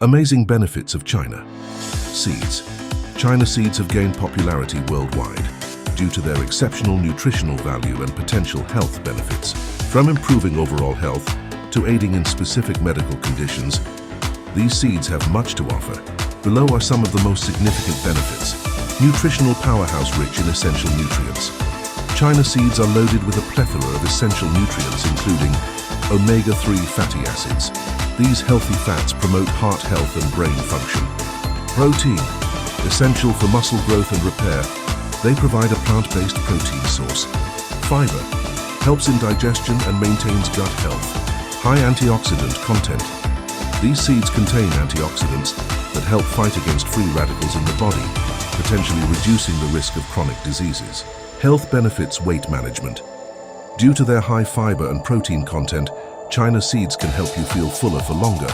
Amazing benefits of China. Seeds. China seeds have gained popularity worldwide due to their exceptional nutritional value and potential health benefits. From improving overall health to aiding in specific medical conditions, these seeds have much to offer. Below are some of the most significant benefits. Nutritional powerhouse rich in essential nutrients. China seeds are loaded with a plethora of essential nutrients including omega-3 fatty acids. These healthy fats promote heart health and brain function. Protein. Essential for muscle growth and repair, they provide a plant-based protein source. Fiber. Helps in digestion and maintains gut health. High antioxidant content. These seeds contain antioxidants that help fight against free radicals in the body, potentially reducing the risk of chronic diseases. Health benefits. Weight management. Due to their high fiber and protein content, China seeds can help you feel fuller for longer,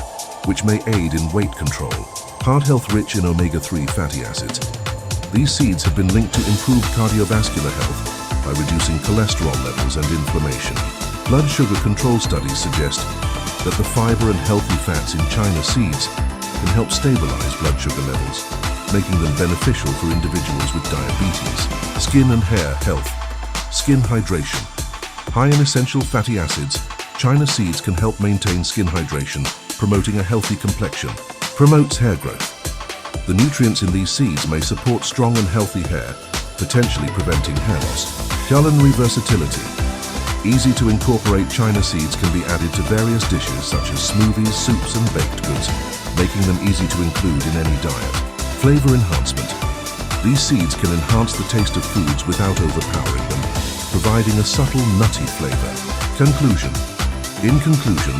which may aid in weight control. Heart health rich in omega-3 fatty acids. These seeds have been linked to improved cardiovascular health by reducing cholesterol levels and inflammation. Blood sugar control studies suggest that the fiber and healthy fats in China seeds can help stabilize blood sugar levels, making them beneficial for individuals with diabetes. Skin and hair health. Skin hydration. High in essential fatty acids, China seeds can help maintain skin hydration, promoting a healthy complexion. Promotes hair growth. The nutrients in these seeds may support strong and healthy hair, potentially preventing hair loss. Culinary versatility. Easy to incorporate, China seeds can be added to various dishes such as smoothies, soups and baked goods, making them easy to include in any diet. Flavor enhancement. These seeds can enhance the taste of foods without overpowering them, providing a subtle nutty flavor. Conclusion. In conclusion,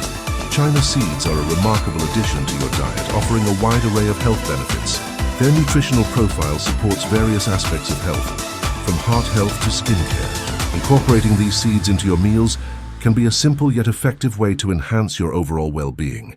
China seeds are a remarkable addition to your diet, offering a wide array of health benefits. Their nutritional profile supports various aspects of health, from heart health to skincare. Incorporating these seeds into your meals can be a simple yet effective way to enhance your overall well-being.